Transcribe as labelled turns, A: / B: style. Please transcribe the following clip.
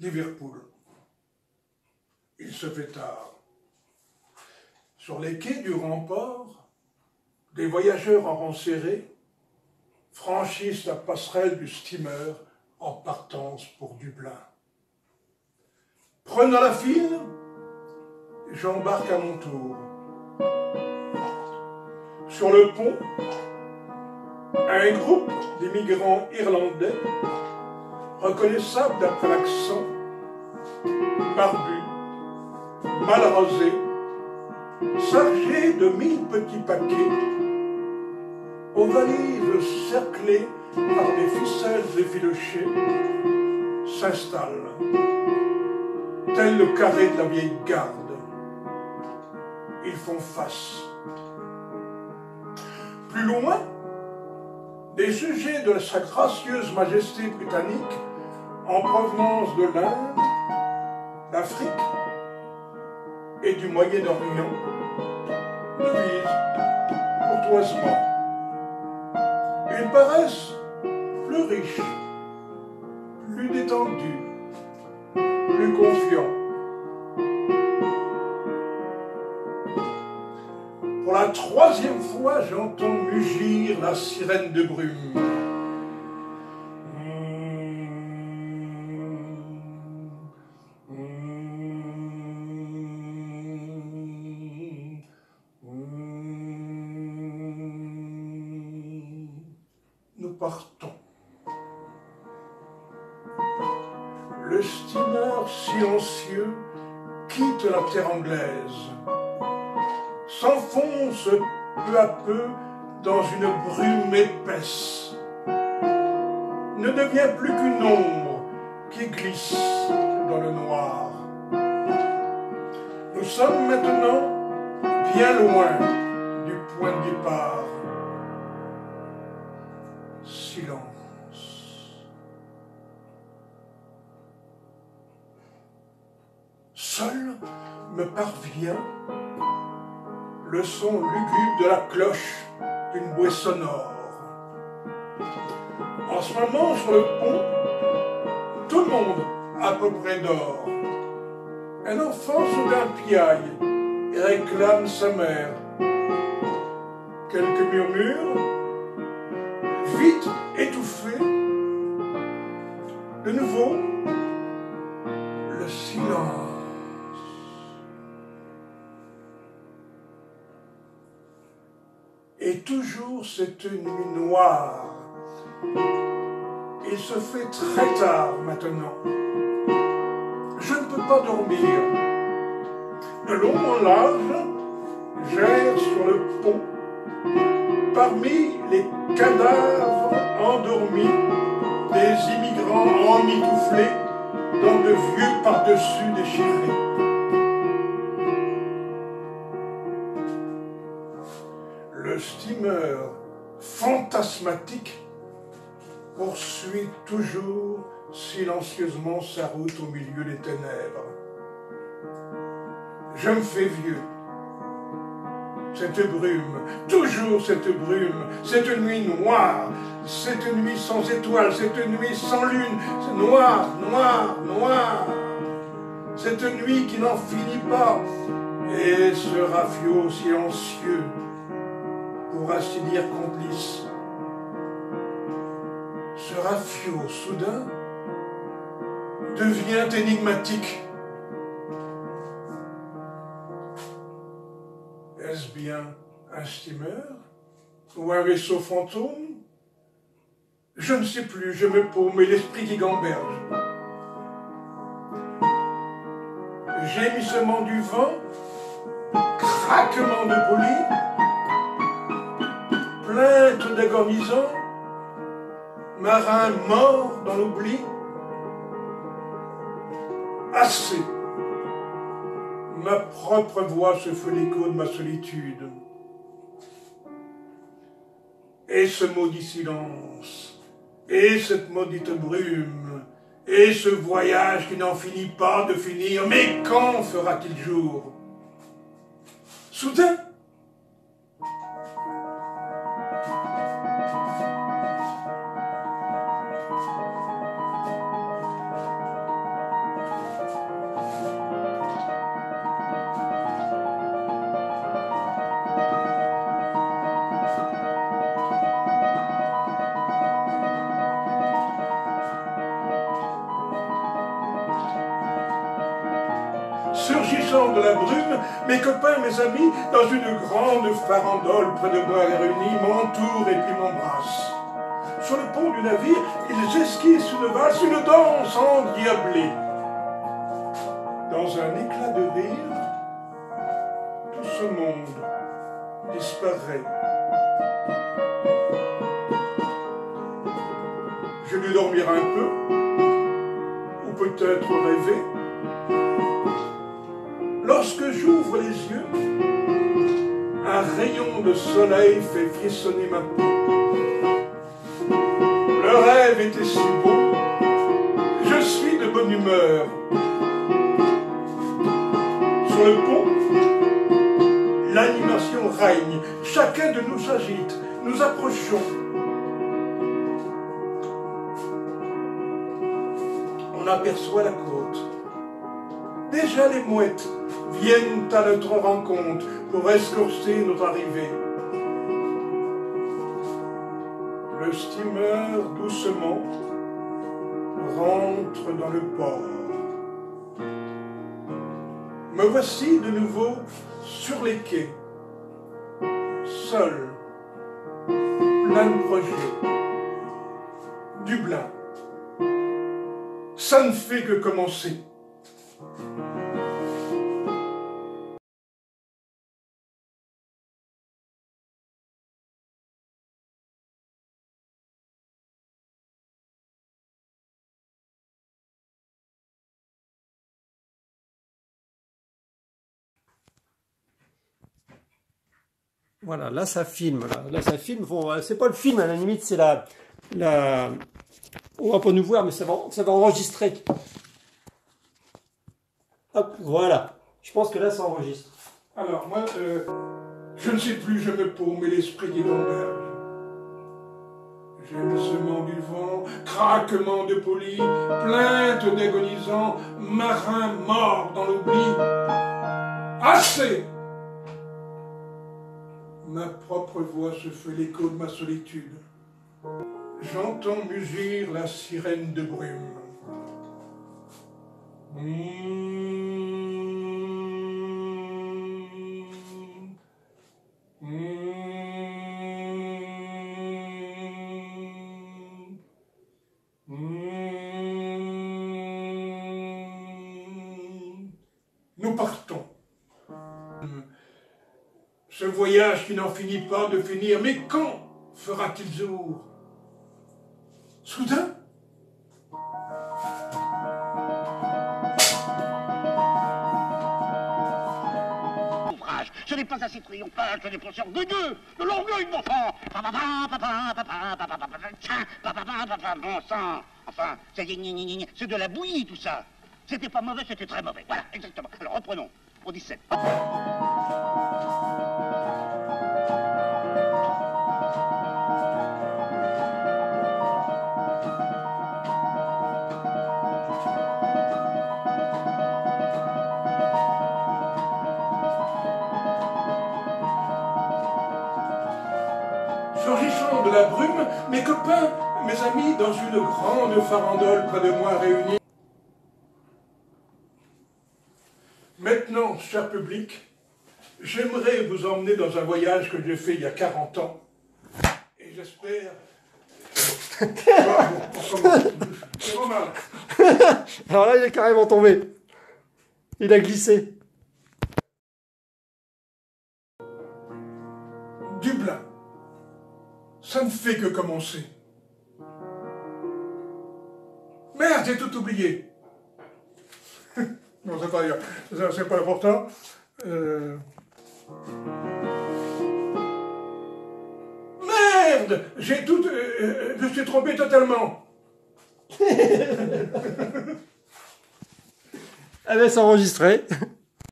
A: Liverpool. Il se fait tard. Sur les quais du rempart, des voyageurs en rang serré franchissent la passerelle du steamer en partance pour Dublin. Prenant la file, j'embarque à mon tour. Sur le pont, un groupe d'immigrants irlandais, reconnaissables d'après l'accent, barbus, mal rasés, chargés de 1000 petits paquets, aux valises cerclées par des ficelles effilochées, s'installent, tel le carré de la vieille garde. Ils font face. Plus loin, des sujets de sa gracieuse majesté britannique en provenance de l'Inde, d'Afrique et du Moyen-Orient nous visent courtoisement. Ils paraissent plus riches, plus détendus, plus confiants. Pour la 3e fois, j'entends mugir la sirène de brume. Nous partons. Le steamer silencieux quitte la terre anglaise, s'enfonce peu à peu dans une brume épaisse, ne devient plus qu'une ombre qui glisse dans le noir. Nous sommes maintenant bien loin du point de départ. Silence. Seul me parvient le son lugubre de la cloche d'une bouée sonore. En ce moment, sur le pont, tout le monde à peu près dort. Un enfant soudain piaille et réclame sa mère. Quelques murmures, vite étouffés. De nouveau, le silence. Et toujours cette nuit noire. Il se fait très tard maintenant. Je ne peux pas dormir. De long en large, j'erre sur le pont, parmi les cadavres endormis des immigrants emmitouflés dans de vieux par-dessus déchirés. Le steamer fantasmatique poursuit toujours silencieusement sa route au milieu des ténèbres. Je me fais vieux. Cette brume, toujours cette brume, cette nuit noire, cette nuit sans étoiles, cette nuit sans lune, c'est noir, noir, noir. Cette nuit qui n'en finit pas, et ce rafio silencieux, pour ainsi dire complice. Ce rafio soudain devient énigmatique. Est-ce bien un steamer ou un vaisseau fantôme? Je ne sais plus, je me paume et l'esprit qui gamberge. Gémissement du vent, craquement de poulies, plainte d'agonisants, marins morts dans l'oubli. Assez! Ma propre voix se fait l'écho de ma solitude. Et ce maudit silence, et cette maudite brume, et ce voyage qui n'en finit pas de finir, mais quand fera-t-il jour? Soudain, Surgissant de la brume, mes copains, mes amis, dans une grande farandole près de moi réunis, m'entourent et puis m'embrassent. Sur le pont du navire, ils esquissent une valse, une danse endiablée. Dans un éclat de rire, tout ce monde disparaît. J'ai dû dormir un peu, ou peut-être rêver. Lorsque j'ouvre les yeux, un rayon de soleil fait frissonner ma peau. Le rêve était si beau, je suis de bonne humeur. Sur le pont, l'animation règne, chacun de nous s'agite, nous approchons. On aperçoit la côte. Déjà les mouettes viennent à notre rencontre pour escorter notre arrivée. Le steamer doucement rentre dans le port. Me voici de nouveau sur les quais, seul, plein de projets. Dublin, ça ne fait que commencer.
B: Voilà, là ça filme. Là ça filme. Bon, c'est pas le film, à la limite, c'est la... On va pas nous voir, mais ça va enregistrer. Hop, voilà. Je pense que là ça enregistre.
A: Alors moi, je ne sais plus, je me paume et l'esprit est dans l'herbe. Gémissement du vent, craquement de poli, plainte d'agonisants, marins morts dans l'oubli. Assez! Ma propre voix se fait l'écho de ma solitude. J'entends mugir la sirène de brume. Nous partons. Ce voyage qui n'en finit pas de finir, mais quand fera-t-il jour? Soudain,
C: ce n'est pas assez triomphal, ce n'est pas orgueilleux, de l'orgueil, mon enfant. Bon sang. Enfin, c'est de la bouillie, tout ça. C'était pas mauvais, c'était très mauvais. Voilà, exactement. Alors, reprenons. Au 17.
A: surgissant de la brume, mes copains, mes amis, dans une grande farandole près de moi réunis. Maintenant, cher public, j'aimerais vous emmener dans un voyage que j'ai fait il y a 40 ans. Et j'espère... C'est pas mal.
B: Alors là, il est carrément tombé. Il a glissé.
A: Dublin. Ça ne fait que commencer. Merde, j'ai tout oublié. Non, c'est pas important. Merde, j'ai tout... je suis trompé totalement.
B: Ah ben, c'est enregistré.